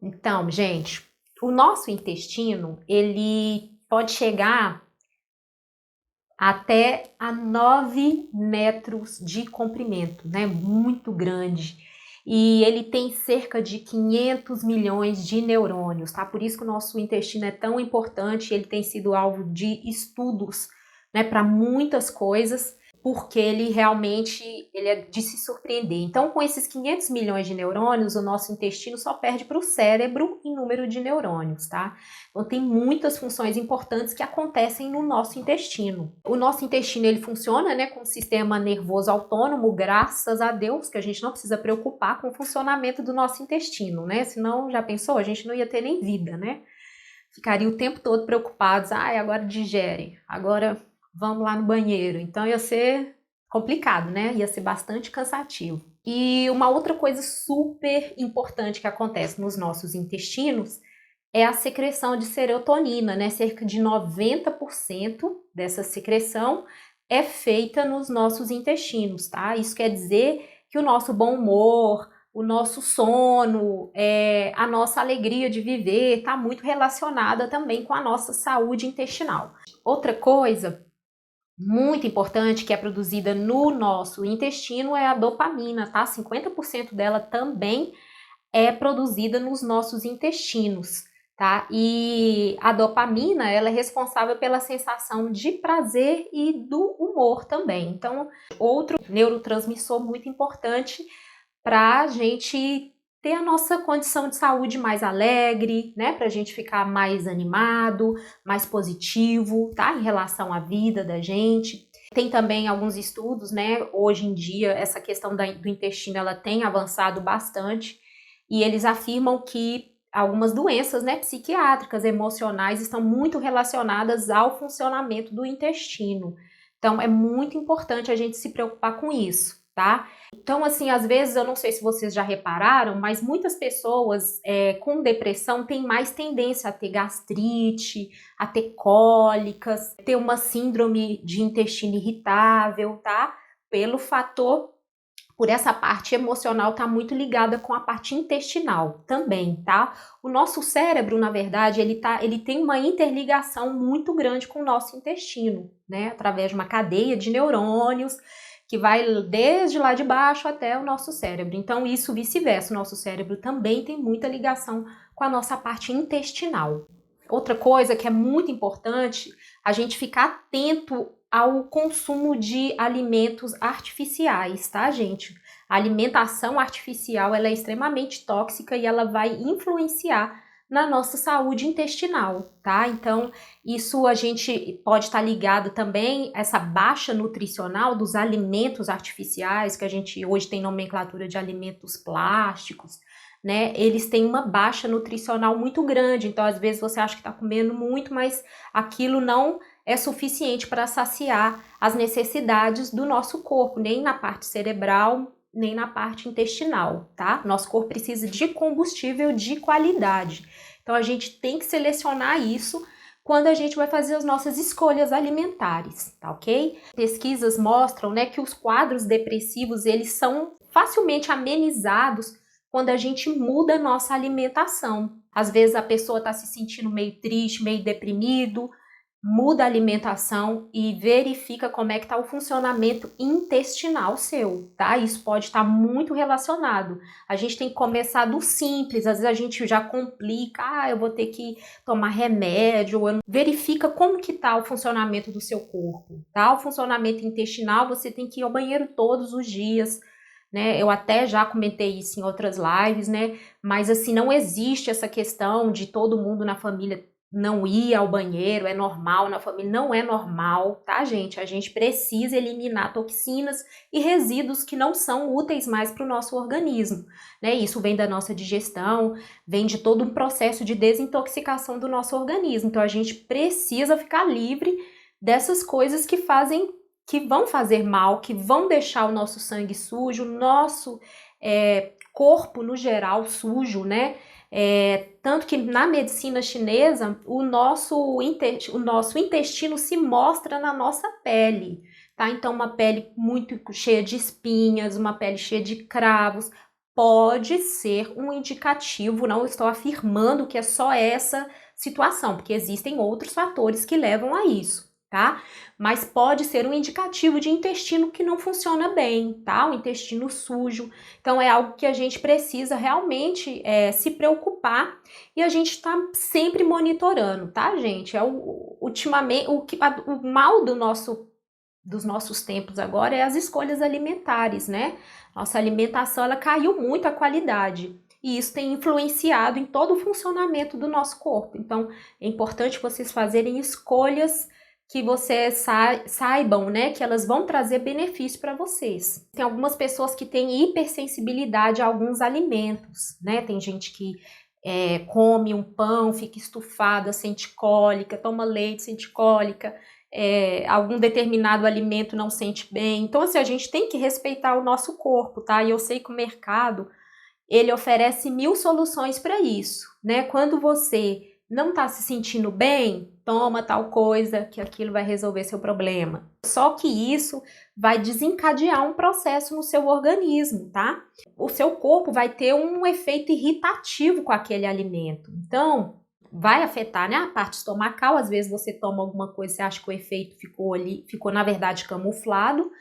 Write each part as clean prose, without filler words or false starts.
Então, gente, o nosso intestino, ele pode chegar até a 9 metros de comprimento, né? Muito grande. E ele tem cerca de 500 milhões de neurônios, tá? Por isso que o nosso intestino é tão importante, ele tem sido alvo de estudos, né, para muitas coisas, porque ele realmente ele é de se surpreender. Então, com esses 500 milhões de neurônios, o nosso intestino só perde para o cérebro em número de neurônios, tá? Então, tem muitas funções importantes que acontecem no nosso intestino. O nosso intestino, ele funciona, né, com um sistema nervoso autônomo, graças a Deus, que a gente não precisa preocupar com o funcionamento do nosso intestino, né? Senão, já pensou? A gente não ia ter nem vida, né? Ficaria o tempo todo preocupados. Ai, agora digere, agora vamos lá no banheiro. Então, ia ser complicado, né? Ia ser bastante cansativo. E uma outra coisa super importante que acontece nos nossos intestinos é a secreção de serotonina, né? Cerca de 90% dessa secreção é feita nos nossos intestinos, tá? Isso quer dizer que o nosso bom humor, o nosso sono, a nossa alegria de viver está muito relacionada também com a nossa saúde intestinal. Outra coisa muito importante que é produzida no nosso intestino é a dopamina, tá? 50% dela também é produzida nos nossos intestinos, tá? E a dopamina, ela é responsável pela sensação de prazer e do humor também. Então, outro neurotransmissor muito importante para a gente ter a nossa condição de saúde mais alegre, né? Para a gente ficar mais animado, mais positivo, tá? Em relação à vida da gente. Tem também alguns estudos, né? Hoje em dia, essa questão do intestino, ela tem avançado bastante e eles afirmam que algumas doenças, né, psiquiátricas, emocionais, estão muito relacionadas ao funcionamento do intestino. Então, é muito importante a gente se preocupar com isso, tá? Então, assim, às vezes, eu não sei se vocês já repararam, mas muitas pessoas com depressão têm mais tendência a ter gastrite, a ter cólicas, ter uma síndrome de intestino irritável, tá? Pelo fator, por essa parte emocional tá muito ligada com a parte intestinal também, tá? O nosso cérebro, na verdade, ele tem uma interligação muito grande com o nosso intestino, né? Através de uma cadeia de neurônios que vai desde lá de baixo até o nosso cérebro. Então, isso vice-versa, o nosso cérebro também tem muita ligação com a nossa parte intestinal. Outra coisa que é muito importante, a gente ficar atento ao consumo de alimentos artificiais, tá, gente? A alimentação artificial, ela é extremamente tóxica e ela vai influenciar na nossa saúde intestinal, tá? Então, isso a gente pode estar ligado também, essa baixa nutricional dos alimentos artificiais, que a gente hoje tem nomenclatura de alimentos plásticos, né? Eles têm uma baixa nutricional muito grande, então às vezes você acha que está comendo muito, mas aquilo não é suficiente para saciar as necessidades do nosso corpo, nem na parte cerebral, nem na parte intestinal, tá? Nosso corpo precisa de combustível de qualidade. Então a gente tem que selecionar isso quando a gente vai fazer as nossas escolhas alimentares, tá ok? Pesquisas mostram, né, que os quadros depressivos, eles são facilmente amenizados quando a gente muda a nossa alimentação. Às vezes a pessoa está se sentindo meio triste, meio deprimido, muda a alimentação e verifica como é que está o funcionamento intestinal seu, tá? Isso pode estar muito relacionado. A gente tem que começar do simples, às vezes a gente já complica, eu vou ter que tomar remédio, verifica como que tá o funcionamento do seu corpo, tá? O funcionamento intestinal, você tem que ir ao banheiro todos os dias, né? Eu até já comentei isso em outras lives, né? Mas assim, não existe essa questão de todo mundo na família não ir ao banheiro, é normal na família, não é normal, tá, gente? A gente precisa eliminar toxinas e resíduos que não são úteis mais para o nosso organismo, né? Isso vem da nossa digestão, vem de todo um processo de desintoxicação do nosso organismo. Então a gente precisa ficar livre dessas coisas que vão fazer mal, que vão deixar o nosso sangue sujo, o nosso corpo no geral sujo, né? Tanto que na medicina chinesa o nosso intestino se mostra na nossa pele, tá? Então uma pele muito cheia de espinhas, uma pele cheia de cravos, pode ser um indicativo, não estou afirmando que é só essa situação, porque existem outros fatores que levam a isso, tá? Mas pode ser um indicativo de intestino que não funciona bem, tá? O intestino sujo. Então é algo que a gente precisa realmente se preocupar e a gente tá sempre monitorando, tá, gente? Ultimamente, o mal dos nossos tempos agora é as escolhas alimentares, né? Nossa alimentação, ela caiu muito a qualidade. E isso tem influenciado em todo o funcionamento do nosso corpo. Então, é importante vocês fazerem escolhas que vocês saibam, né, que elas vão trazer benefício para vocês. Tem algumas pessoas que têm hipersensibilidade a alguns alimentos, né? Tem gente que come um pão, fica estufada, sente cólica, toma leite, sente cólica. Algum determinado alimento não sente bem. Então, assim, a gente tem que respeitar o nosso corpo, tá? E eu sei que o mercado, ele oferece 1000 soluções para isso, né? Quando você não está se sentindo bem, toma tal coisa, que aquilo vai resolver seu problema. Só que isso vai desencadear um processo no seu organismo, tá? O seu corpo vai ter um efeito irritativo com aquele alimento. Então, vai afetar, né, a parte estomacal. Às vezes você toma alguma coisa, você acha que o efeito ficou na verdade camuflado,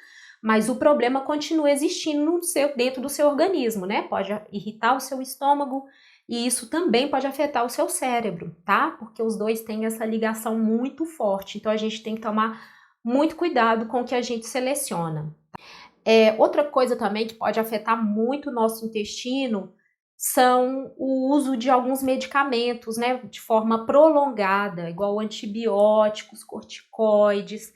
mas o problema continua existindo dentro do seu organismo, né? Pode irritar o seu estômago e isso também pode afetar o seu cérebro, tá? Porque os dois têm essa ligação muito forte, então a gente tem que tomar muito cuidado com o que a gente seleciona. Outra coisa também que pode afetar muito o nosso intestino são o uso de alguns medicamentos, né, de forma prolongada, igual antibióticos, corticoides,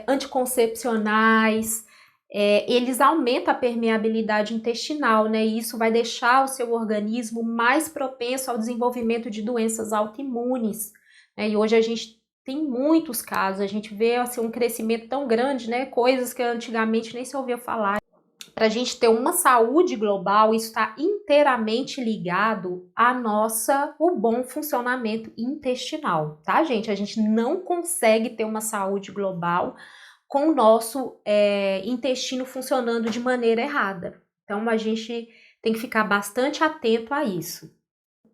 anticoncepcionais. Eles aumentam a permeabilidade intestinal, né, e isso vai deixar o seu organismo mais propenso ao desenvolvimento de doenças autoimunes, né, e hoje a gente tem muitos casos, a gente vê assim, um crescimento tão grande, né, coisas que antigamente nem se ouvia falar. Para a gente ter uma saúde global, isso está inteiramente ligado o bom funcionamento intestinal, tá, gente? A gente não consegue ter uma saúde global com o nosso intestino funcionando de maneira errada. Então, a gente tem que ficar bastante atento a isso.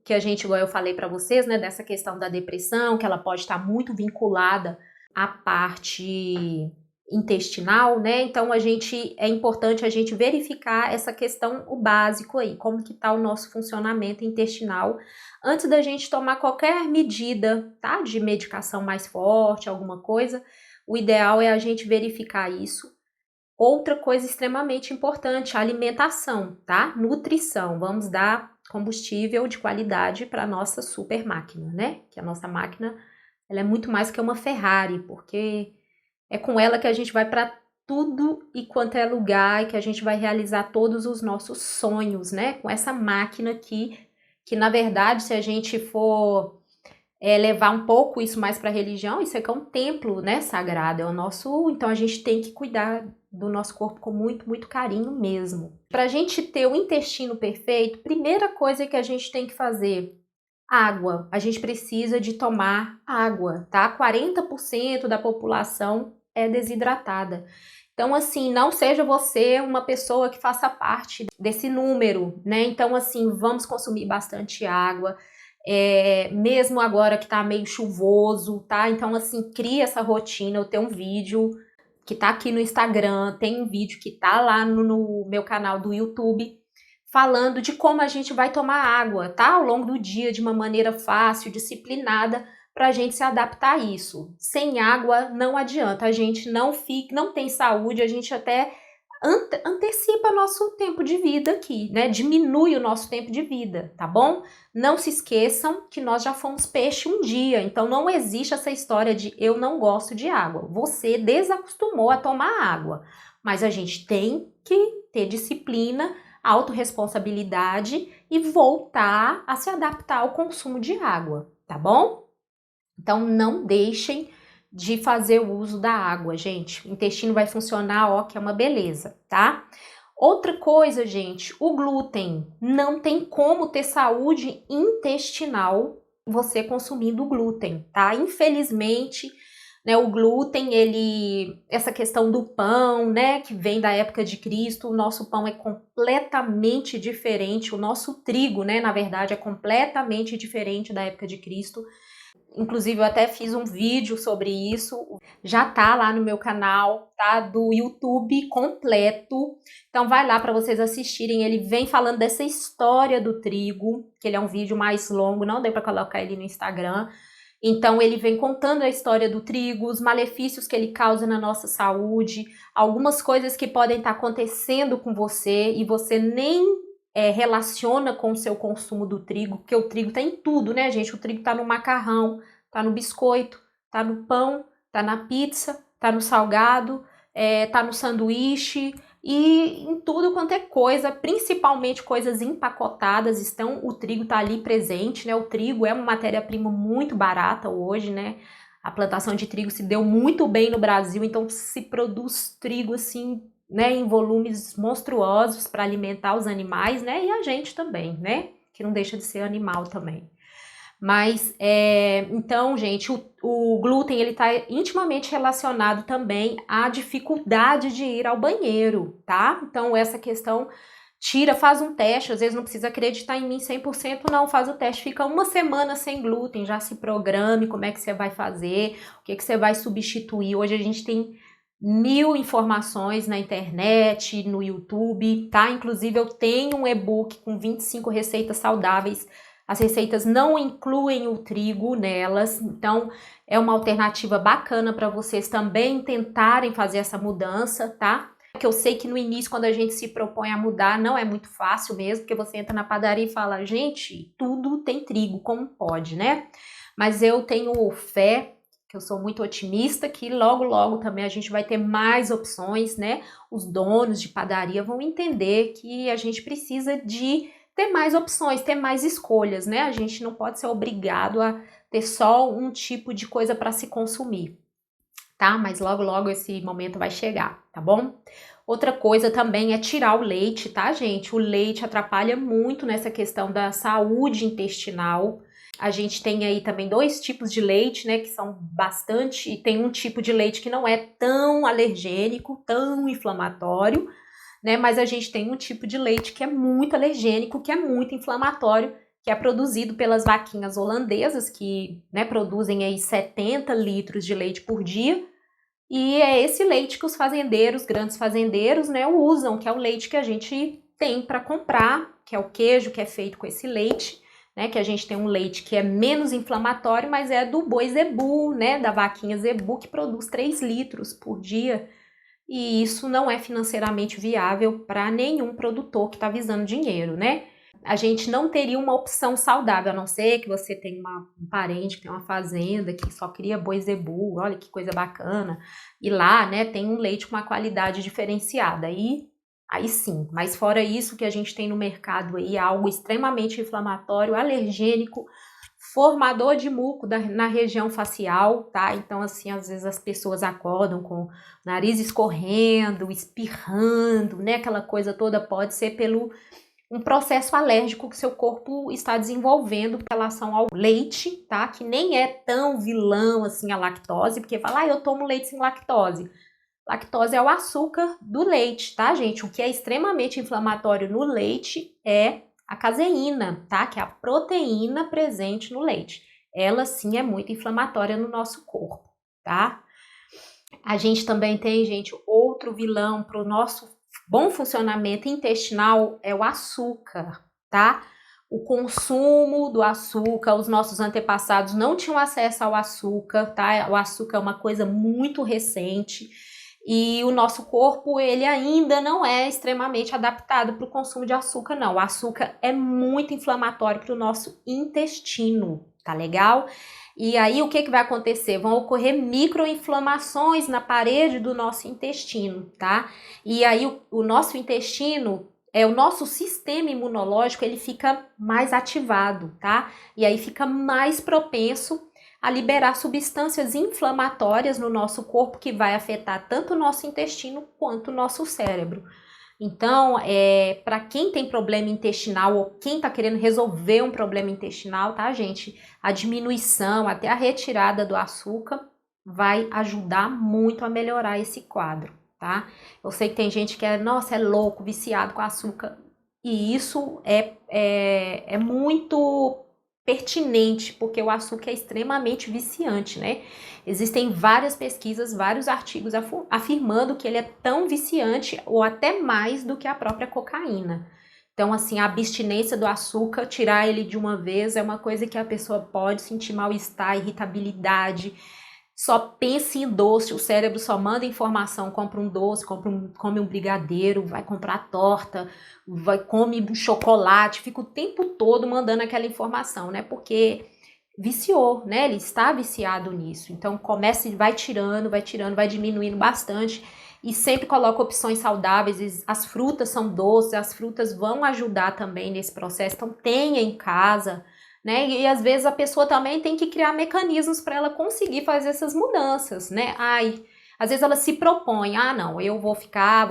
Que a gente, igual eu falei para vocês, né, dessa questão da depressão, que ela pode estar muito vinculada à parte intestinal, né? Então é importante a gente verificar essa questão, o básico aí, como que tá o nosso funcionamento intestinal antes da gente tomar qualquer medida, tá? De medicação mais forte, alguma coisa. O ideal é a gente verificar isso. Outra coisa extremamente importante, a alimentação, tá? Nutrição. Vamos dar combustível de qualidade para a nossa super máquina, né? Que a nossa máquina, ela é muito mais que uma Ferrari, porque é com ela que a gente vai para tudo e quanto é lugar e que a gente vai realizar todos os nossos sonhos, né? Com essa máquina aqui, que na verdade, se a gente for levar um pouco isso mais para a religião, isso aqui é um templo, né, sagrado, é o nosso. Então a gente tem que cuidar do nosso corpo com muito, muito carinho mesmo. Para a gente ter o intestino perfeito, primeira coisa que a gente tem que fazer, água. A gente precisa de tomar água, tá? 40% da população é desidratada. Então, assim, não seja você uma pessoa que faça parte desse número, né? Então, assim, vamos consumir bastante água. Mesmo agora que tá meio chuvoso, tá? Então, assim, cria essa rotina. Eu tenho um vídeo que tá aqui no Instagram, tem um vídeo que tá lá no meu canal do YouTube, falando de como a gente vai tomar água, tá? Ao longo do dia, de uma maneira fácil, disciplinada, para a gente se adaptar a isso. Sem água não adianta, a gente não tem saúde, a gente até antecipa nosso tempo de vida aqui, né? Diminui o nosso tempo de vida, tá bom? Não se esqueçam que nós já fomos peixe um dia, então não existe essa história de eu não gosto de água. Você desacostumou a tomar água, mas a gente tem que ter disciplina, autorresponsabilidade e voltar a se adaptar ao consumo de água, tá bom? Então não deixem de fazer o uso da água, gente. O intestino vai funcionar, ó, que é uma beleza, tá? Outra coisa, gente, o glúten. Não tem como ter saúde intestinal você consumindo glúten, tá? Infelizmente, né? O glúten, essa questão do pão, né, que vem da época de Cristo, o nosso pão é completamente diferente, o nosso trigo, né, na verdade, é completamente diferente da época de Cristo. Inclusive, eu até fiz um vídeo sobre isso, já tá lá no meu canal, tá? Do YouTube completo. Então vai lá para vocês assistirem. Ele vem falando dessa história do trigo, que ele é um vídeo mais longo, não deu para colocar ele no Instagram. Então ele vem contando a história do trigo, os malefícios que ele causa na nossa saúde, algumas coisas que podem estar acontecendo com você e você nem relaciona com o seu consumo do trigo, porque o trigo tá em tudo, né, gente? O trigo tá no macarrão, tá no biscoito, tá no pão, tá na pizza, tá no salgado, tá no sanduíche e em tudo quanto é coisa, principalmente coisas empacotadas, o trigo tá ali presente, né? O trigo é uma matéria-prima muito barata hoje, né? A plantação de trigo se deu muito bem no Brasil, então se produz trigo assim, né, em volumes monstruosos para alimentar os animais, né, e a gente também, né, que não deixa de ser animal também. Mas, então, gente, o glúten, ele está intimamente relacionado também à dificuldade de ir ao banheiro, tá? Então, essa questão, faz um teste, às vezes não precisa acreditar em mim 100%, não, faz o teste, fica uma semana sem glúten, já se programe como é que você vai fazer, o que você vai substituir. Hoje a gente tem 1000 informações na internet, no YouTube, tá? Inclusive eu tenho um e-book com 25 receitas saudáveis. As receitas não incluem o trigo nelas, então é uma alternativa bacana para vocês também tentarem fazer essa mudança, tá? Porque eu sei que no início, quando a gente se propõe a mudar, não é muito fácil mesmo, porque você entra na padaria e fala, gente, tudo tem trigo, como pode, né? Mas eu tenho fé, que eu sou muito otimista, que logo, logo também a gente vai ter mais opções, né? Os donos de padaria vão entender que a gente precisa de ter mais opções, ter mais escolhas, né? A gente não pode ser obrigado a ter só um tipo de coisa para se consumir, tá? Mas logo, logo esse momento vai chegar, tá bom? Outra coisa também é tirar o leite, tá, gente? O leite atrapalha muito nessa questão da saúde intestinal. A gente tem aí também 2 tipos de leite, né, que são bastante, tem um tipo de leite que não é tão alergênico, tão inflamatório, né, mas a gente tem um tipo de leite que é muito alergênico, que é muito inflamatório, que é produzido pelas vaquinhas holandesas, que, né, produzem aí 70 litros de leite por dia, e é esse leite que os fazendeiros, grandes fazendeiros, né, usam, que é o leite que a gente tem para comprar, que é o queijo que é feito com esse leite, né, que a gente tem um leite que é menos inflamatório, mas é do boi zebu, né, da vaquinha zebu, que produz 3 litros por dia, e isso não é financeiramente viável para nenhum produtor que está visando dinheiro, né? A gente não teria uma opção saudável, a não ser que você tenha um parente que tem uma fazenda que só cria boi zebu, olha que coisa bacana, e lá, né, tem um leite com uma qualidade diferenciada, aí sim, mas fora isso que a gente tem no mercado aí, algo extremamente inflamatório, alergênico, formador de muco na região facial, tá? Então, assim, às vezes as pessoas acordam com o nariz escorrendo, espirrando, né? Aquela coisa toda pode ser pelo um processo alérgico que seu corpo está desenvolvendo em relação ao leite, tá? Que nem é tão vilão assim a lactose, porque fala, eu tomo leite sem lactose. Lactose é o açúcar do leite, tá, gente? O que é extremamente inflamatório no leite é a caseína, tá? Que é a proteína presente no leite. Ela sim é muito inflamatória no nosso corpo, tá? A gente também tem, gente, outro vilão para o nosso bom funcionamento intestinal é o açúcar, tá? O consumo do açúcar, os nossos antepassados não tinham acesso ao açúcar, tá? O açúcar é uma coisa muito recente e o nosso corpo, ele ainda não é extremamente adaptado para o consumo de açúcar, não. O açúcar é muito inflamatório para o nosso intestino, tá legal? E aí, o que vai acontecer? Vão ocorrer microinflamações na parede do nosso intestino, tá? E aí, o nosso intestino, o nosso sistema imunológico, ele fica mais ativado, tá? E aí fica mais propenso a liberar substâncias inflamatórias no nosso corpo que vai afetar tanto o nosso intestino quanto o nosso cérebro. Então, para quem tem problema intestinal ou quem está querendo resolver um problema intestinal, tá, gente? A diminuição, até a retirada do açúcar vai ajudar muito a melhorar esse quadro, tá? Eu sei que tem gente que nossa, é louco, viciado com açúcar, e isso é muito pertinente, porque o açúcar é extremamente viciante, né? Existem várias pesquisas, vários artigos afirmando que ele é tão viciante ou até mais do que a própria cocaína. Então, assim, a abstinência do açúcar, tirar ele de uma vez, é uma coisa que a pessoa pode sentir mal-estar, irritabilidade. Só pensa em doce, o cérebro só manda informação, compra um doce, come um brigadeiro, vai comprar torta, come um chocolate, fica o tempo todo mandando aquela informação, né? Porque viciou, né? Ele está viciado nisso. Então começa, vai tirando, vai diminuindo bastante e sempre coloca opções saudáveis. As frutas são doces, as frutas vão ajudar também nesse processo. Então tenha em casa, né? E às vezes a pessoa também tem que criar mecanismos para ela conseguir fazer essas mudanças, né? Às vezes ela se propõe, não, eu vou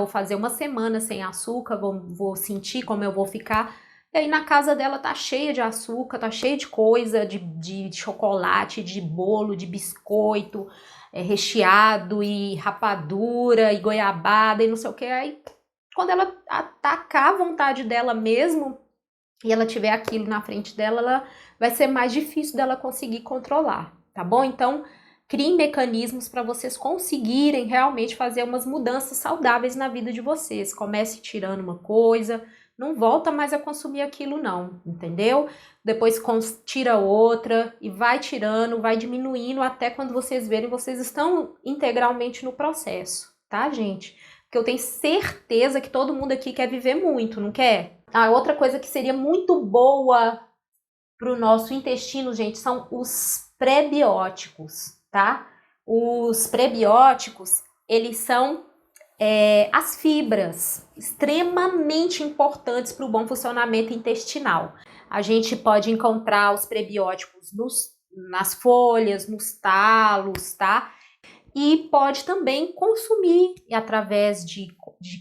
fazer uma semana sem açúcar, vou sentir como eu vou ficar. E aí na casa dela tá cheia de açúcar, tá cheia de coisa, de chocolate, de bolo, de biscoito, recheado e rapadura e goiabada e não sei o que. Aí quando ela atacar a vontade dela mesmo e ela tiver aquilo na frente dela, vai ser mais difícil dela conseguir controlar, tá bom? Então, criem mecanismos para vocês conseguirem realmente fazer umas mudanças saudáveis na vida de vocês. Comece tirando uma coisa, não volta mais a consumir aquilo não, entendeu? Depois tira outra e vai tirando, vai diminuindo até quando vocês verem, vocês estão integralmente no processo, tá, gente? Porque eu tenho certeza que todo mundo aqui quer viver muito, não quer? Outra coisa que seria muito boa para o nosso intestino, gente, são os prebióticos, tá? Os prebióticos, eles são as fibras, extremamente importantes para o bom funcionamento intestinal. A gente pode encontrar os prebióticos nas folhas, nos talos, tá? E pode também consumir através de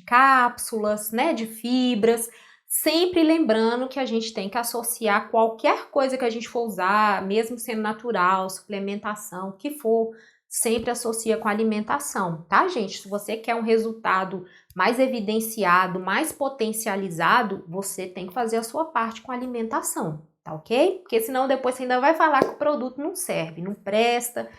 cápsulas, né, de fibras, sempre lembrando que a gente tem que associar qualquer coisa que a gente for usar, mesmo sendo natural, suplementação, o que for, sempre associa com alimentação, tá, gente? Se você quer um resultado mais evidenciado, mais potencializado, você tem que fazer a sua parte com a alimentação, tá ok? Porque senão depois você ainda vai falar que o produto não serve, não presta,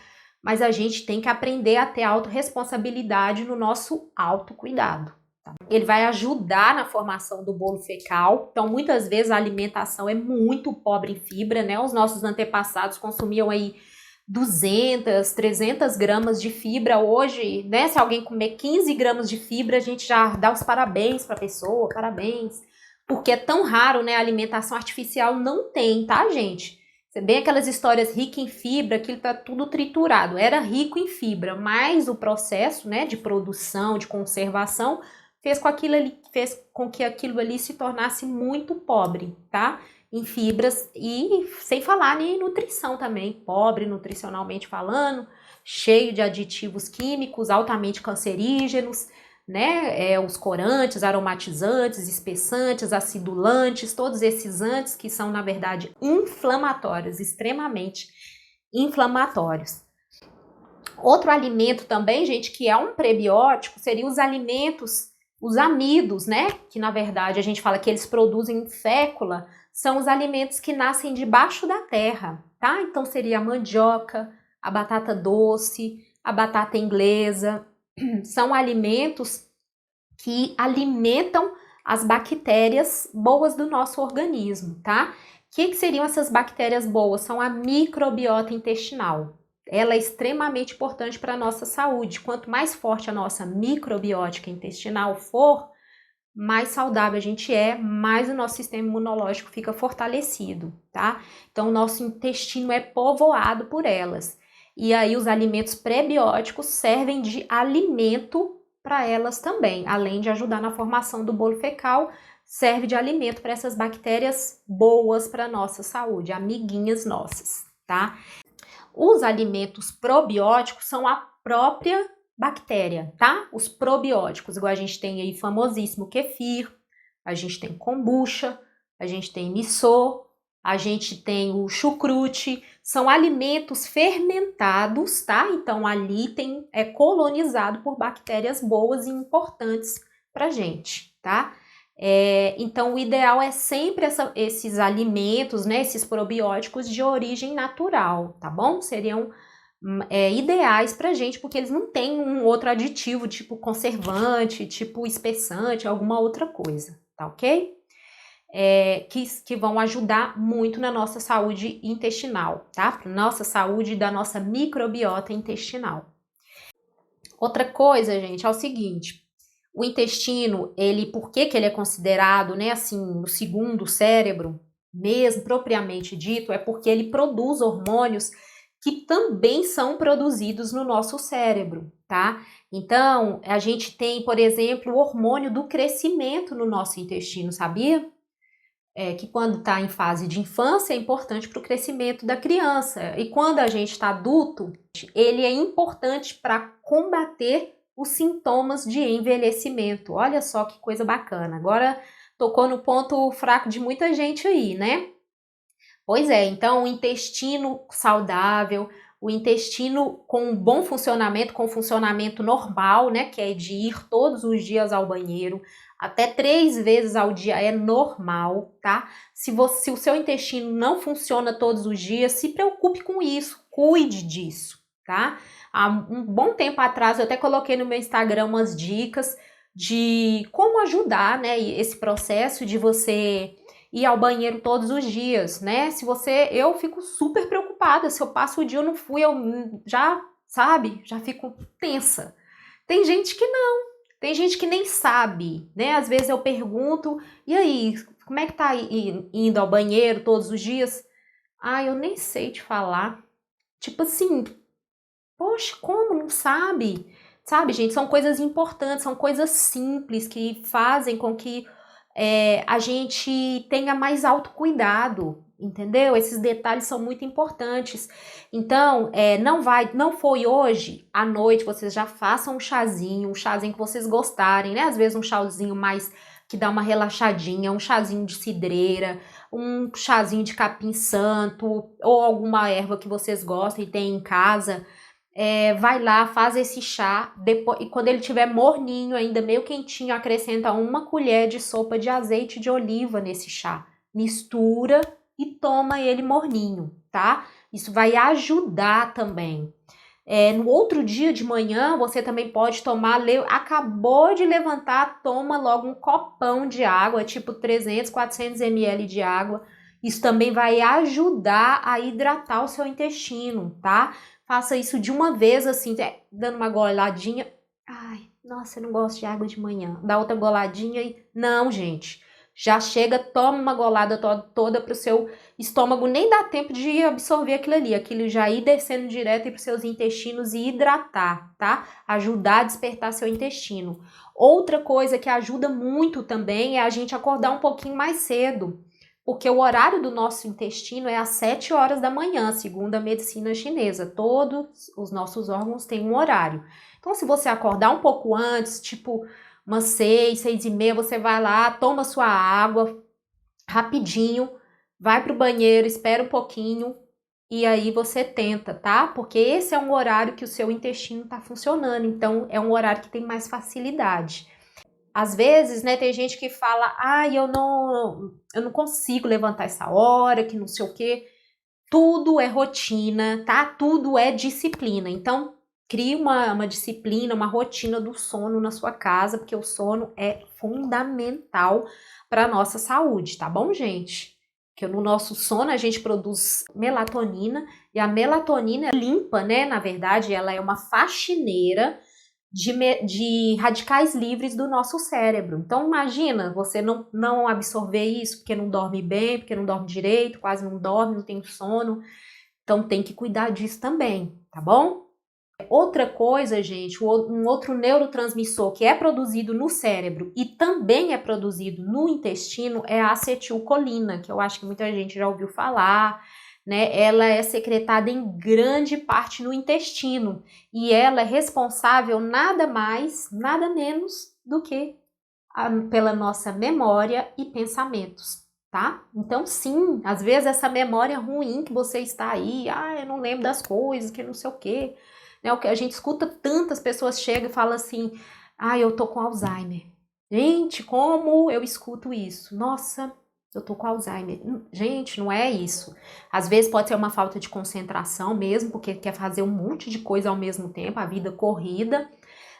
mas a gente tem que aprender a ter autorresponsabilidade no nosso autocuidado. Tá? Ele vai ajudar na formação do bolo fecal, então muitas vezes a alimentação é muito pobre em fibra, né? Os nossos antepassados consumiam aí 200, 300 gramas de fibra. Hoje, né, se alguém comer 15 gramas de fibra, a gente já dá os parabéns para a pessoa, parabéns, porque é tão raro, né? A alimentação artificial não tem, tá, gente? Você bem aquelas histórias ricas em fibra, aquilo tá tudo triturado. Era rico em fibra, mas o processo, né, de produção, de conservação, fez com que aquilo ali se tornasse muito pobre, tá? Em fibras e sem falar em nutrição também, pobre nutricionalmente falando, cheio de aditivos químicos altamente cancerígenos, né? Os corantes, aromatizantes, espessantes, acidulantes, todos esses antes que são, na verdade, inflamatórios, extremamente inflamatórios. Outro alimento também, gente, que é um prebiótico, seria os alimentos, os amidos, né? Que, na verdade, a gente fala que eles produzem fécula, são os alimentos que nascem debaixo da terra, tá? Então, seria a mandioca, a batata doce, a batata inglesa, são alimentos que alimentam as bactérias boas do nosso organismo, tá? O que seriam essas bactérias boas? São a microbiota intestinal. Ela é extremamente importante para a nossa saúde. Quanto mais forte a nossa microbiótica intestinal for, mais saudável a gente é, mais o nosso sistema imunológico fica fortalecido, tá? Então, o nosso intestino é povoado por elas. E aí, os alimentos prebióticos servem de alimento para elas também, além de ajudar na formação do bolo fecal, serve de alimento para essas bactérias boas para a nossa saúde, amiguinhas nossas, tá? Os alimentos probióticos são a própria bactéria, tá? Os probióticos, igual a gente tem aí famosíssimo kefir, a gente tem kombucha, a gente tem miso, a gente tem o chucrute, são alimentos fermentados, tá? Então ali é colonizado por bactérias boas e importantes pra gente, tá? Então o ideal é sempre esses alimentos, né? Esses probióticos de origem natural, tá bom? Seriam ideais pra gente, porque eles não têm um outro aditivo, tipo conservante, tipo espessante, alguma outra coisa, tá ok? Que vão ajudar muito na nossa saúde intestinal, tá? Para nossa saúde da nossa microbiota intestinal. Outra coisa, gente, é o seguinte: o intestino, por que ele é considerado, né, assim, o segundo cérebro, mesmo propriamente dito, é porque ele produz hormônios que também são produzidos no nosso cérebro, tá? Então, a gente tem, por exemplo, o hormônio do crescimento no nosso intestino, sabia? Que quando está em fase de infância é importante para o crescimento da criança. E quando a gente está adulto, ele é importante para combater os sintomas de envelhecimento. Olha só que coisa bacana. Agora tocou no ponto fraco de muita gente aí, né? Pois é, então o intestino saudável, o intestino com um bom funcionamento, com funcionamento normal, né, que é de ir todos os dias ao banheiro, até 3 vezes ao dia é normal, tá? Se o seu intestino não funciona todos os dias, se preocupe com isso, cuide disso, tá? Há um bom tempo atrás eu até coloquei no meu Instagram umas dicas de como ajudar, né, esse processo de você ir ao banheiro todos os dias, né? Eu fico super preocupada, se eu passo o dia e eu não fui, eu já, sabe, já fico tensa. Tem gente que não, tem gente que nem sabe, né? Às vezes eu pergunto, e aí, como é que tá indo ao banheiro todos os dias? Ah, eu nem sei te falar. Tipo assim, poxa, como não sabe? Sabe, gente, são coisas importantes, são coisas simples que fazem com que a gente tenha mais autocuidado, entendeu? Esses detalhes são muito importantes. Então, não foi hoje, à noite, vocês já façam um chazinho que vocês gostarem, né? Às vezes um chazinho mais que dá uma relaxadinha, um chazinho de cidreira, um chazinho de capim santo, ou alguma erva que vocês gostem e tem em casa. Vai lá, faz esse chá, depois, e quando ele tiver morninho, ainda meio quentinho, acrescenta 1 colher de sopa de azeite de oliva nesse chá. Mistura e toma ele morninho, tá? Isso vai ajudar também. No outro dia de manhã, você também pode tomar, acabou de levantar, toma logo um copão de água, tipo 300, 400 ml de água. Isso também vai ajudar a hidratar o seu intestino, tá? Faça isso de uma vez, assim, dando uma goladinha. Ai, nossa, eu não gosto de água de manhã. Dá outra goladinha e... Não, gente. Já chega, toma uma golada toda para o seu estômago. Nem dá tempo de absorver aquilo ali. Aquilo já ir descendo direto para os seus intestinos e hidratar, tá? Ajudar a despertar seu intestino. Outra coisa que ajuda muito também é a gente acordar um pouquinho mais cedo. Porque o horário do nosso intestino é às 7 horas da manhã, segundo a medicina chinesa. Todos os nossos órgãos têm um horário. Então, se você acordar um pouco antes, tipo umas 6, 6:30, você vai lá, toma sua água rapidinho, vai pro banheiro, espera um pouquinho e aí você tenta, tá? Porque esse é um horário que o seu intestino tá funcionando, então é um horário que tem mais facilidade. Às vezes, né, tem gente que fala, eu não consigo levantar essa hora, que não sei o quê. Tudo é rotina, tá? Tudo é disciplina. Então, crie uma disciplina, uma rotina do sono na sua casa, porque o sono é fundamental para a nossa saúde, tá bom, gente? Porque no nosso sono a gente produz melatonina, e a melatonina limpa, né? Na verdade, ela é uma faxineira de radicais livres do nosso cérebro. Então, imagina você não absorver isso porque não dorme bem, porque não dorme direito, quase não dorme, não tem sono. Então, tem que cuidar disso também, tá bom? Outra coisa, gente, um outro neurotransmissor que é produzido no cérebro e também é produzido no intestino é a acetilcolina, que eu acho que muita gente já ouviu falar, né? Ela é secretada em grande parte no intestino e ela é responsável nada mais, nada menos do que pela nossa memória e pensamentos. tá? Então, sim, às vezes essa memória ruim que você está aí, eu não lembro das coisas, que não sei o quê, né? O que a gente escuta, tantas pessoas chegam e falam assim, eu tô com Alzheimer. Gente, como eu escuto isso? Nossa, eu tô com Alzheimer. Gente, não é isso. Às vezes pode ser uma falta de concentração mesmo, porque quer fazer um monte de coisa ao mesmo tempo, a vida corrida,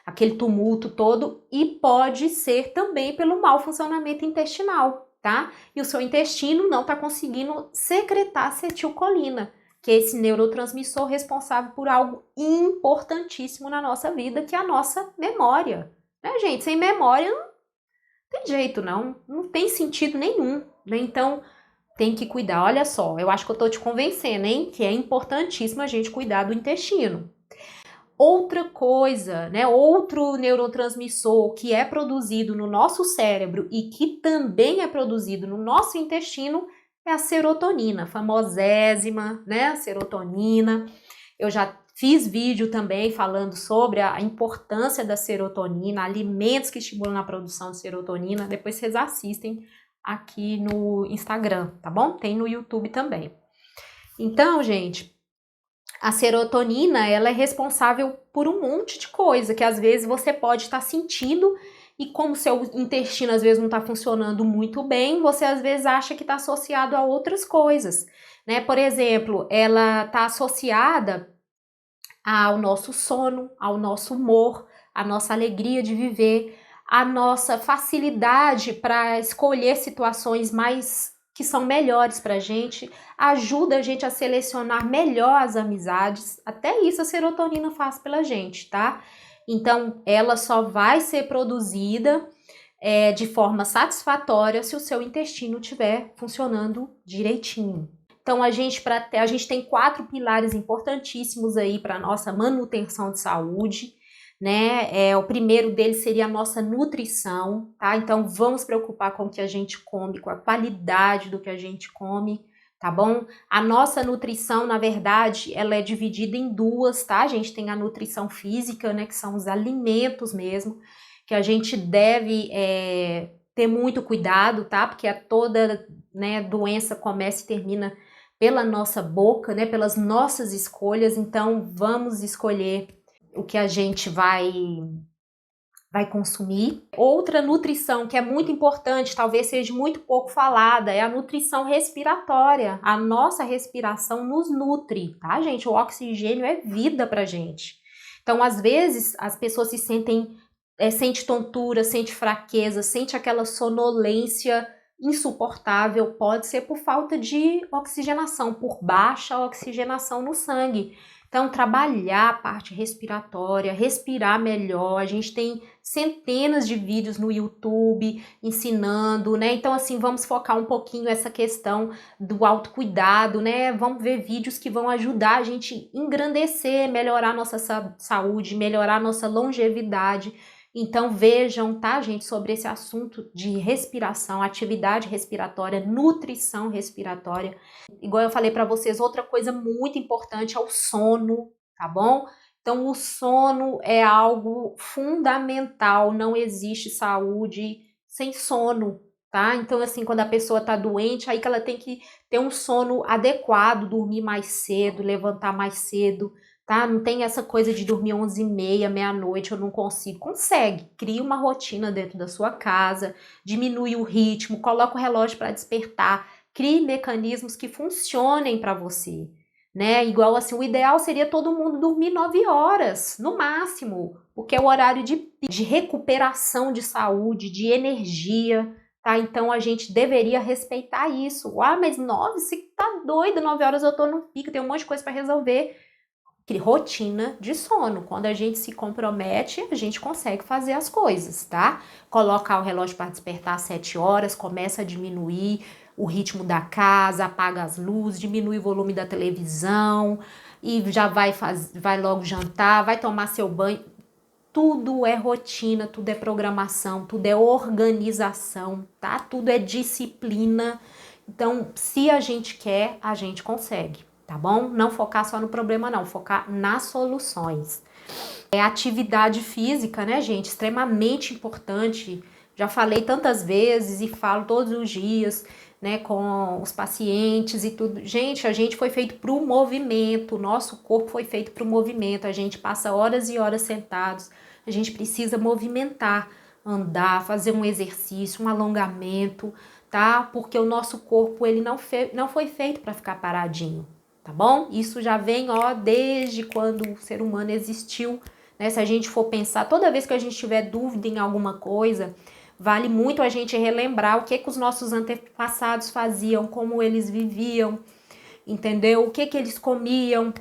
aquele tumulto todo, e pode ser também pelo mau funcionamento intestinal, tá? E o seu intestino não está conseguindo secretar acetilcolina, que é esse neurotransmissor responsável por algo importantíssimo na nossa vida, que é a nossa memória. Né, gente? Sem memória não tem jeito, não tem sentido nenhum, né? Então, tem que cuidar. Olha só, eu acho que eu tô te convencendo, hein? Que é importantíssimo a gente cuidar do intestino. Outra coisa, né, outro neurotransmissor que é produzido no nosso cérebro e que também é produzido no nosso intestino é a serotonina, famosésima, né, a serotonina. Eu já fiz vídeo também falando sobre a importância da serotonina, alimentos que estimulam a produção de serotonina. Depois vocês assistem aqui no Instagram, tá bom? Tem no YouTube também. Então, gente, a serotonina, ela é responsável por um monte de coisa que às vezes você pode estar sentindo e como seu intestino às vezes não está funcionando muito bem, você às vezes acha que está associado a outras coisas, né? Por exemplo, ela está associada ao nosso sono, ao nosso humor, à nossa alegria de viver, à nossa facilidade para escolher situações mais que são melhores para a gente, ajuda a gente a selecionar melhor as amizades, até isso a serotonina faz pela gente, tá? Então, ela só vai ser produzida de forma satisfatória se o seu intestino estiver funcionando direitinho. Então, a gente tem 4 pilares importantíssimos aí para a nossa manutenção de saúde, né? O primeiro deles seria a nossa nutrição, tá? Então, vamos preocupar com o que a gente come, com a qualidade do que a gente come, tá bom? A nossa nutrição, na verdade, ela é dividida em 2, tá? A gente tem a nutrição física, né? Que são os alimentos mesmo, que a gente deve ter muito cuidado, tá? Porque toda, né, doença começa e termina pela nossa boca, né, pelas nossas escolhas, então vamos escolher o que a gente vai consumir. Outra nutrição que é muito importante, talvez seja muito pouco falada, é a nutrição respiratória. A nossa respiração nos nutre, tá, gente? O oxigênio é vida pra gente. Então, às vezes, as pessoas se sentem, sente tontura, sente fraqueza, sente aquela sonolência insuportável, pode ser por falta de oxigenação, por baixa oxigenação no sangue. Então, trabalhar a parte respiratória, respirar melhor, a gente tem centenas de vídeos no YouTube ensinando, né? Então, assim, vamos focar um pouquinho essa questão do autocuidado, né? Vamos ver vídeos que vão ajudar a gente engrandecer, melhorar nossa saúde, melhorar nossa longevidade. Então vejam, tá, gente, sobre esse assunto de respiração, atividade respiratória, nutrição respiratória. Igual eu falei para vocês, outra coisa muito importante é o sono, tá bom? Então o sono é algo fundamental, não existe saúde sem sono, tá? Então assim, quando a pessoa tá doente, aí que ela tem que ter um sono adequado, dormir mais cedo, levantar mais cedo, tá? Não tem essa coisa de dormir 11h30, meia-noite, eu não consigo. Consegue, cria uma rotina dentro da sua casa, diminui o ritmo, coloca o relógio para despertar, crie mecanismos que funcionem para você, né? Igual assim, o ideal seria todo mundo dormir 9 horas, no máximo, porque é o horário de recuperação de saúde, de energia, tá? Então a gente deveria respeitar isso. Mas 9, você tá doido, 9 horas eu tô no pico, tem um monte de coisa para resolver. Rotina de sono. Quando a gente se compromete, a gente consegue fazer as coisas, tá? Colocar o relógio para despertar às 7 horas, começa a diminuir o ritmo da casa, apaga as luzes, diminui o volume da televisão e já vai logo jantar, vai tomar seu banho. Tudo é rotina, tudo é programação, tudo é organização, tá? Tudo é disciplina. Então, se a gente quer, a gente consegue. Tá bom? Não focar só no problema, não, focar nas soluções. Atividade física, né, gente? Extremamente importante. Já falei tantas vezes e falo todos os dias. né, com os pacientes e tudo. Gente, a gente foi feito para o movimento, o nosso corpo foi feito para o movimento, a gente passa horas e horas sentados, a gente precisa movimentar, andar, fazer um exercício, um alongamento, tá? Porque o nosso corpo, ele não foi feito para ficar paradinho, tá bom? Isso já vem, ó, desde quando o ser humano existiu, né? Se a gente for pensar, toda vez que a gente tiver dúvida em alguma coisa, vale muito a gente relembrar o que os nossos antepassados faziam, como eles viviam, entendeu? O que eles comiam.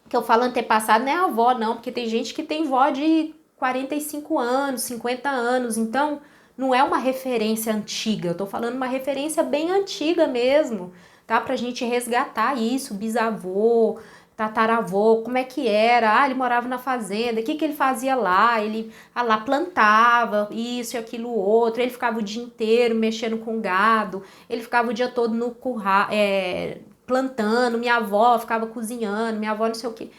Que eu falo antepassado não é avó, não, porque tem gente que tem vó de 45 anos, 50 anos, então não é uma referência antiga, eu tô falando uma referência bem antiga mesmo, tá? Pra gente resgatar isso, bisavô, tataravô, como é que era? Ah, ele morava na fazenda, o que ele fazia lá? Ele lá plantava isso e aquilo outro, ele ficava o dia inteiro mexendo com gado, ele ficava o dia todo no curral, plantando, minha avó ficava cozinhando, minha avó não sei o que,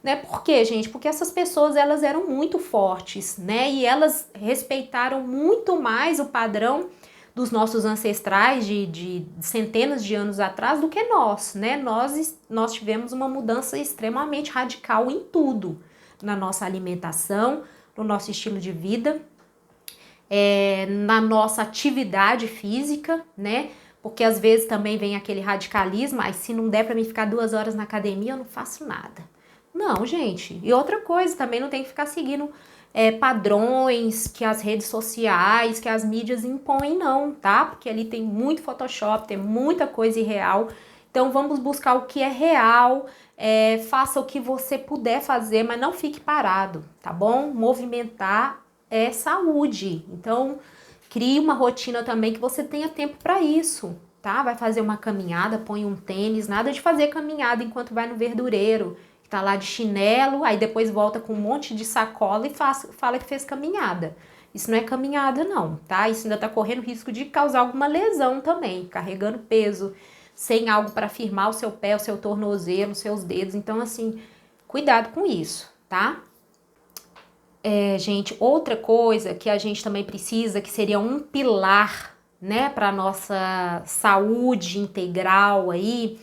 né? Por quê, gente? Porque essas pessoas, elas eram muito fortes, né? E elas respeitaram muito mais o padrão dos nossos ancestrais de centenas de anos atrás do que nós, né? Nós tivemos uma mudança extremamente radical em tudo, na nossa alimentação, no nosso estilo de vida, na nossa atividade física, né? Porque às vezes também vem aquele radicalismo, aí se não der para mim ficar 2 horas na academia, eu não faço nada. Não, gente. E outra coisa, também não tem que ficar seguindo padrões que as redes sociais, que as mídias impõem, não, tá? Porque ali tem muito Photoshop, tem muita coisa irreal. Então vamos buscar o que é real, faça o que você puder fazer, mas não fique parado, tá bom? Movimentar é saúde. Então crie uma rotina também que você tenha tempo para isso, tá? Vai fazer uma caminhada, põe um tênis, nada de fazer caminhada enquanto vai no verdureiro, que tá lá de chinelo, aí depois volta com um monte de sacola e fala que fez caminhada. Isso não é caminhada não, tá? Isso ainda tá correndo risco de causar alguma lesão também, carregando peso, sem algo para firmar o seu pé, o seu tornozelo, os seus dedos. Então, assim, cuidado com isso, tá? Gente, outra coisa que a gente também precisa, que seria um pilar, né, para nossa saúde integral aí,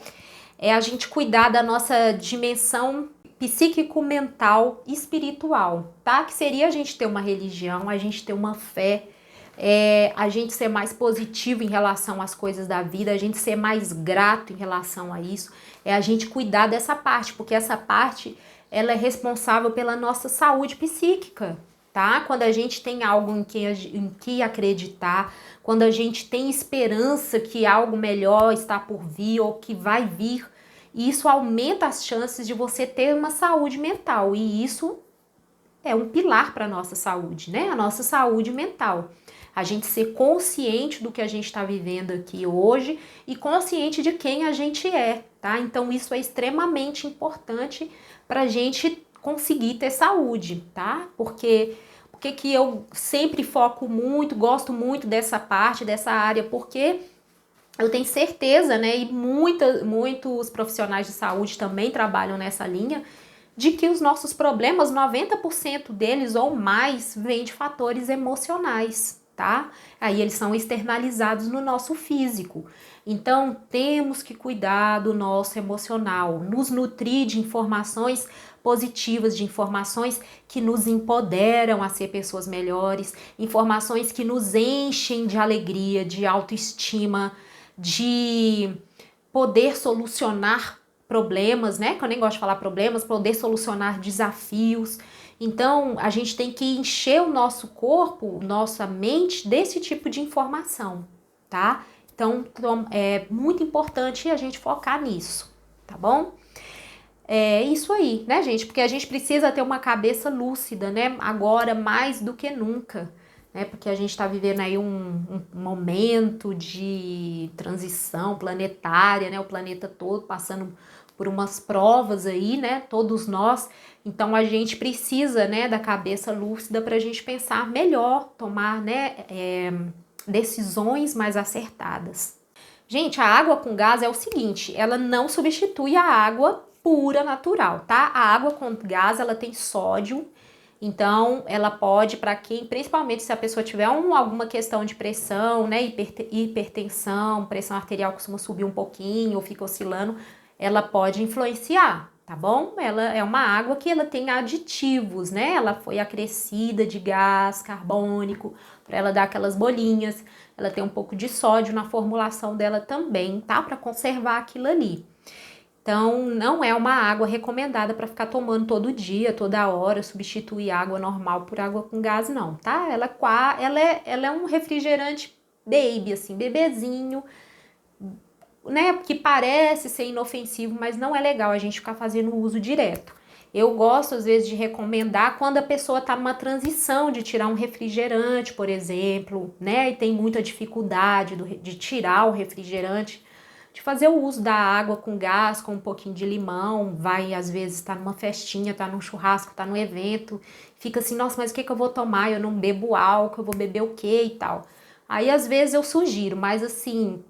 é a gente cuidar da nossa dimensão psíquico-mental espiritual, tá? Que seria a gente ter uma religião, a gente ter uma fé, a gente ser mais positivo em relação às coisas da vida, a gente ser mais grato em relação a isso, é a gente cuidar dessa parte, porque essa parte ela é responsável pela nossa saúde psíquica, tá? Quando a gente tem algo em que acreditar, quando a gente tem esperança que algo melhor está por vir ou que vai vir, isso aumenta as chances de você ter uma saúde mental, e isso é um pilar para a nossa saúde, né? A nossa saúde mental. A gente ser consciente do que a gente está vivendo aqui hoje e consciente de quem a gente é, tá? Então isso é extremamente importante para a gente conseguir ter saúde, tá? Porque que eu sempre foco muito, gosto muito dessa parte, dessa área, porque eu tenho certeza, né, e muitos profissionais de saúde também trabalham nessa linha, de que os nossos problemas, 90% deles ou mais, vêm de fatores emocionais, tá? Aí eles são externalizados no nosso físico. Então, temos que cuidar do nosso emocional, nos nutrir de informações positivas, de informações que nos empoderam a ser pessoas melhores, informações que nos enchem de alegria, de autoestima, de poder solucionar problemas, né? Que eu nem gosto de falar problemas, poder solucionar desafios. Então, a gente tem que encher o nosso corpo, nossa mente desse tipo de informação, tá? Então, é muito importante a gente focar nisso, tá bom? É isso aí, né, gente? Porque a gente precisa ter uma cabeça lúcida, né? Agora, mais do que nunca, né? Porque a gente está vivendo aí um momento de transição planetária, né? O planeta todo passando por umas provas aí, né? Todos nós. Então, a gente precisa, né, da cabeça lúcida para a gente pensar melhor, tomar, né, decisões mais acertadas. Gente, a água com gás é o seguinte, ela não substitui a água pura natural, tá? A água com gás, ela tem sódio Então, ela pode, para quem, principalmente se a pessoa tiver alguma questão de pressão, né, hipertensão, pressão arterial costuma subir um pouquinho ou fica oscilando, ela pode influenciar, tá bom? Ela é uma água que ela tem aditivos, né? Ela foi acrescida de gás carbônico para ela dar aquelas bolinhas. Ela tem um pouco de sódio na formulação dela também, tá? Para conservar aquilo ali. Então, não é uma água recomendada para ficar tomando todo dia, toda hora, substituir água normal por água com gás, não, tá? Ela é um refrigerante baby, assim, bebezinho, né? Que parece ser inofensivo, mas não é legal a gente ficar fazendo uso direto. Eu gosto, às vezes, de recomendar quando a pessoa tá numa transição de tirar um refrigerante, por exemplo, né? E tem muita dificuldade de tirar o refrigerante, de fazer o uso da água com gás, com um pouquinho de limão, vai às vezes tá numa festinha, tá num churrasco, tá num evento, fica assim, nossa, mas o que que eu vou tomar? Eu não bebo álcool, eu vou beber o quê e tal. Aí às vezes eu sugiro, mas assim,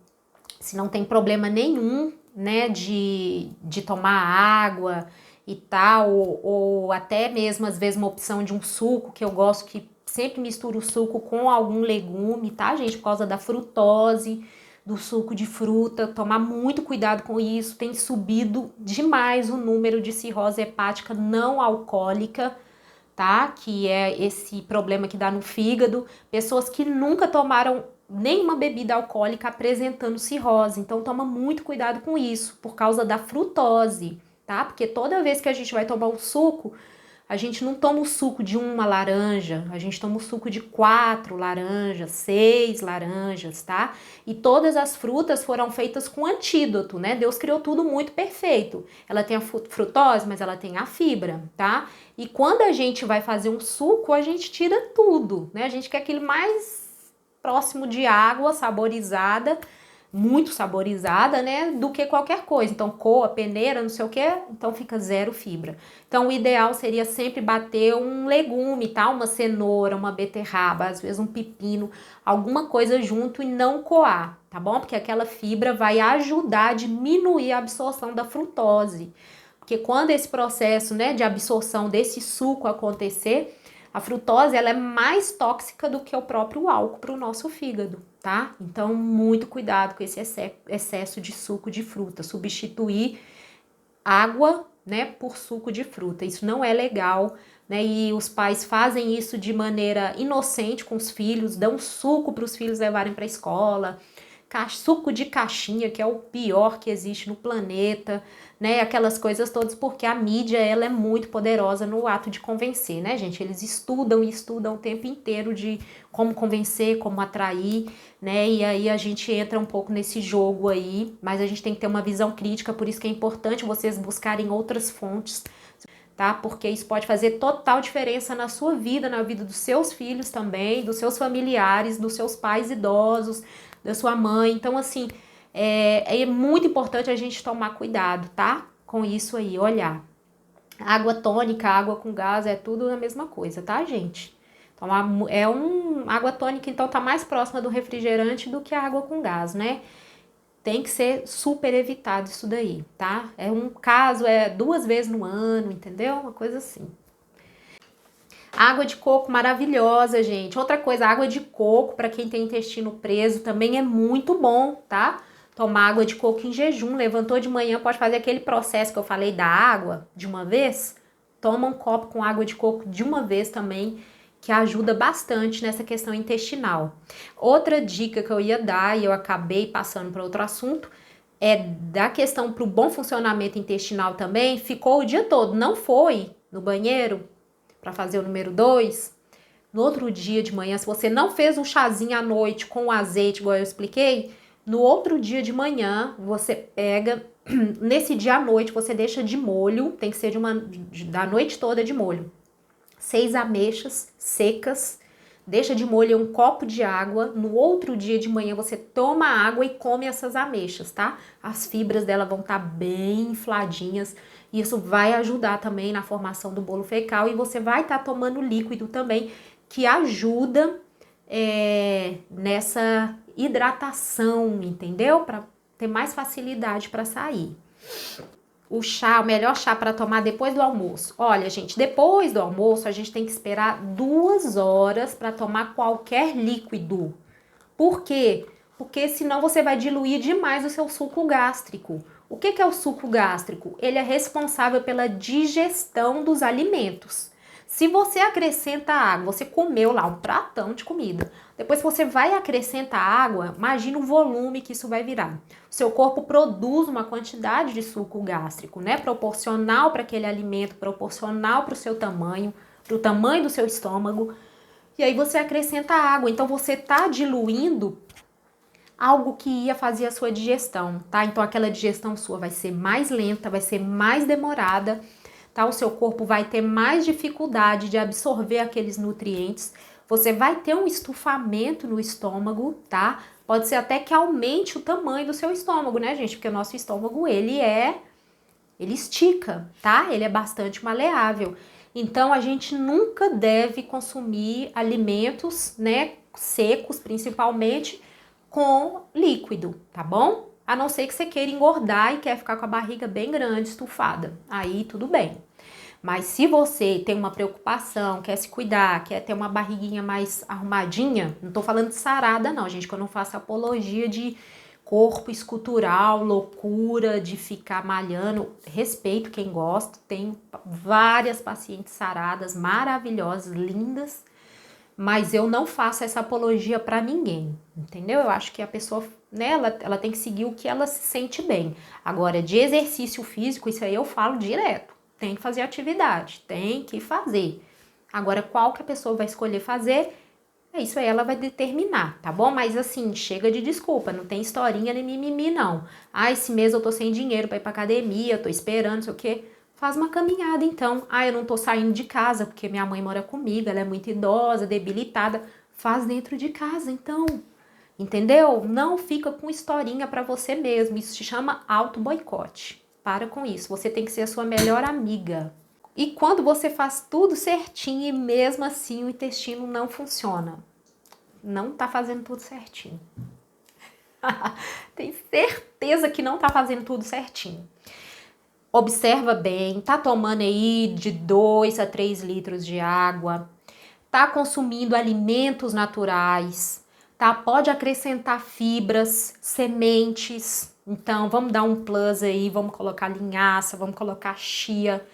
se não tem problema nenhum, né, de tomar água e tal, ou até mesmo às vezes uma opção de um suco, que eu gosto que sempre misturo o suco com algum legume, tá, gente, por causa da frutose, do suco de fruta, tomar muito cuidado com isso, tem subido demais o número de cirrose hepática não alcoólica, tá? Que é esse problema que dá no fígado, pessoas que nunca tomaram nenhuma bebida alcoólica apresentando cirrose, então toma muito cuidado com isso, por causa da frutose, tá? Porque toda vez que a gente vai tomar um suco, a gente não toma o suco de uma laranja, a gente toma o suco de 4 laranjas, 6 laranjas, tá? E todas as frutas foram feitas com antídoto, né? Deus criou tudo muito perfeito. Ela tem a frutose, mas ela tem a fibra, tá? E quando a gente vai fazer um suco, a gente tira tudo, né? A gente quer aquele mais próximo de água saborizada, muito saborizada, né, do que qualquer coisa. Então, coa, peneira, não sei o que, então fica zero fibra. Então, o ideal seria sempre bater um legume, tá? Uma cenoura, uma beterraba, às vezes um pepino, alguma coisa junto e não coar, tá bom? Porque aquela fibra vai ajudar a diminuir a absorção da frutose. Porque quando esse processo, né, de absorção desse suco acontecer, a frutose ela é mais tóxica do que o próprio álcool para o nosso fígado, tá? Então, muito cuidado com esse excesso de suco de fruta. Substituir água, né, por suco de fruta. Isso não é legal, né? E os pais fazem isso de maneira inocente com os filhos, dão suco para os filhos levarem para a escola, suco de caixinha, que é o pior que existe no planeta, né, aquelas coisas todas, porque a mídia, ela é muito poderosa no ato de convencer, né, gente, eles estudam e estudam o tempo inteiro de como convencer, como atrair, né, e aí a gente entra um pouco nesse jogo aí, mas a gente tem que ter uma visão crítica, por isso que é importante vocês buscarem outras fontes, tá? Porque isso pode fazer total diferença na sua vida, na vida dos seus filhos também, dos seus familiares, dos seus pais idosos, da sua mãe. Então, assim, é muito importante a gente tomar cuidado, tá? Com isso aí, olhar. Água tônica, água com gás, é tudo a mesma coisa, tá, gente? Tomar, água tônica, então, tá mais próxima do refrigerante do que a água com gás, né? Tem que ser super evitado isso daí, tá? É um caso, 2 vezes no ano, entendeu? Uma coisa assim. Água de coco maravilhosa, gente. Outra coisa, água de coco, para quem tem intestino preso, também é muito bom, tá? Tomar água de coco em jejum. Levantou de manhã, pode fazer aquele processo que eu falei da água de uma vez. Toma um copo com água de coco de uma vez também, que ajuda bastante nessa questão intestinal. Outra dica que eu ia dar, e eu acabei passando para outro assunto, é da questão para o bom funcionamento intestinal também. Ficou o dia todo, não foi no banheiro para fazer o número 2, no outro dia de manhã, se você não fez um chazinho à noite com azeite, igual eu expliquei, no outro dia de manhã, você pega, nesse dia à noite, você deixa de molho, tem que ser da noite toda de molho, 6 ameixas secas, deixa de molho um copo de água, no outro dia de manhã você toma água e come essas ameixas, tá? As fibras dela vão estar bem infladinhas, isso vai ajudar também na formação do bolo fecal e você vai estar tomando líquido também, que ajuda nessa hidratação, entendeu? Para ter mais facilidade para sair. O chá, o melhor chá para tomar depois do almoço. Olha, gente, depois do almoço a gente tem que esperar 2 horas para tomar qualquer líquido. Por quê? Porque senão você vai diluir demais o seu suco gástrico. O que é o suco gástrico? Ele é responsável pela digestão dos alimentos. Se você acrescenta água, você comeu lá um pratão de comida, depois você vai acrescentar água, imagina o volume que isso vai virar. O seu corpo produz uma quantidade de suco gástrico, né? Proporcional para aquele alimento, proporcional para o seu tamanho, para o tamanho do seu estômago. E aí você acrescenta água, então você está diluindo algo que ia fazer a sua digestão, tá? Então aquela digestão sua vai ser mais lenta, vai ser mais demorada, tá? O seu corpo vai ter mais dificuldade de absorver aqueles nutrientes, você vai ter um estufamento no estômago, tá? Pode ser até que aumente o tamanho do seu estômago, né, gente? Porque o nosso estômago, ele estica, tá? Ele é bastante maleável. Então, a gente nunca deve consumir alimentos, né, secos principalmente, com líquido, tá bom? A não ser que você queira engordar e quer ficar com a barriga bem grande, estufada. Aí, tudo bem. Mas se você tem uma preocupação, quer se cuidar, quer ter uma barriguinha mais arrumadinha, não tô falando de sarada não, gente, que eu não faço apologia de corpo escultural, loucura de ficar malhando. Respeito quem gosta, tenho várias pacientes saradas, maravilhosas, lindas, mas eu não faço essa apologia para ninguém, entendeu? Eu acho que a pessoa, né, ela tem que seguir o que ela se sente bem. Agora, de exercício físico, isso aí eu falo direto. Tem que fazer atividade, tem que fazer. Agora, qual que a pessoa vai escolher fazer, isso aí ela vai determinar, tá bom? Mas assim, chega de desculpa, não tem historinha nem mimimi, não. Ah, esse mês eu tô sem dinheiro pra ir pra academia, eu tô esperando, não sei o quê. Faz uma caminhada, então. Ah, eu não tô saindo de casa porque minha mãe mora comigo, ela é muito idosa, debilitada. Faz dentro de casa, então. Entendeu? Não fica com historinha pra você mesmo. Isso se chama auto-boicote. Para com isso. Você tem que ser a sua melhor amiga. E quando você faz tudo certinho e mesmo assim o intestino não funciona, não tá fazendo tudo certinho. Tem certeza que não tá fazendo tudo certinho. Observa bem, tá tomando aí de 2 a 3 litros de água, tá consumindo alimentos naturais, tá? Pode acrescentar fibras, sementes. Então, vamos dar um plus aí, vamos colocar linhaça, vamos colocar chia,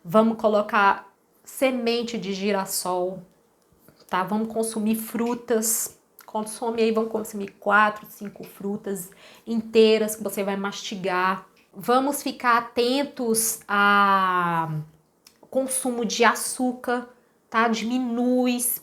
vamos colocar semente de girassol, tá? Vamos consumir frutas. Consome aí, vamos consumir 4, 5 frutas inteiras que você vai mastigar. Vamos ficar atentos ao consumo de açúcar, tá? Diminui. Se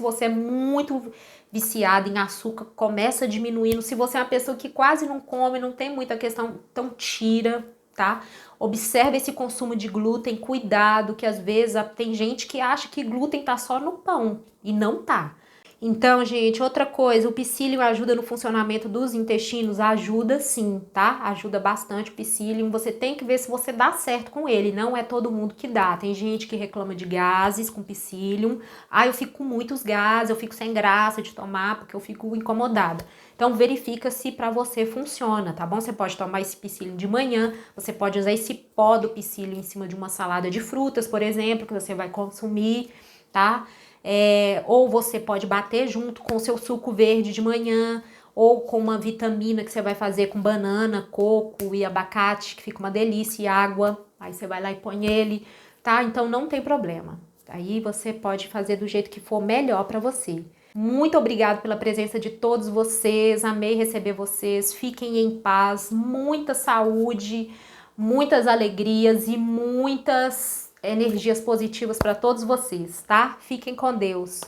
você é muito viciado em açúcar, começa diminuindo. Se você é uma pessoa que quase não come, não tem muita questão, então tira, tá? Observe esse consumo de glúten, cuidado, que às vezes tem gente que acha que glúten tá só no pão e não tá. Então, gente, outra coisa, o psyllium ajuda no funcionamento dos intestinos? Ajuda sim, tá? Ajuda bastante o psyllium. Você tem que ver se você dá certo com ele. Não é todo mundo que dá. Tem gente que reclama de gases com psyllium. Ah, eu fico com muitos gases, eu fico sem graça de tomar porque eu fico incomodada. Então, verifica se pra você funciona, tá bom? Você pode tomar esse psyllium de manhã, você pode usar esse pó do psyllium em cima de uma salada de frutas, por exemplo, que você vai consumir, tá? Ou você pode bater junto com o seu suco verde de manhã, ou com uma vitamina que você vai fazer com banana, coco e abacate, que fica uma delícia, e água. Aí você vai lá e põe ele, tá? Então não tem problema. Aí você pode fazer do jeito que for melhor para você. Muito obrigada pela presença de todos vocês, amei receber vocês, fiquem em paz, muita saúde, muitas alegrias e muitas energias positivas para todos vocês, tá? Fiquem com Deus.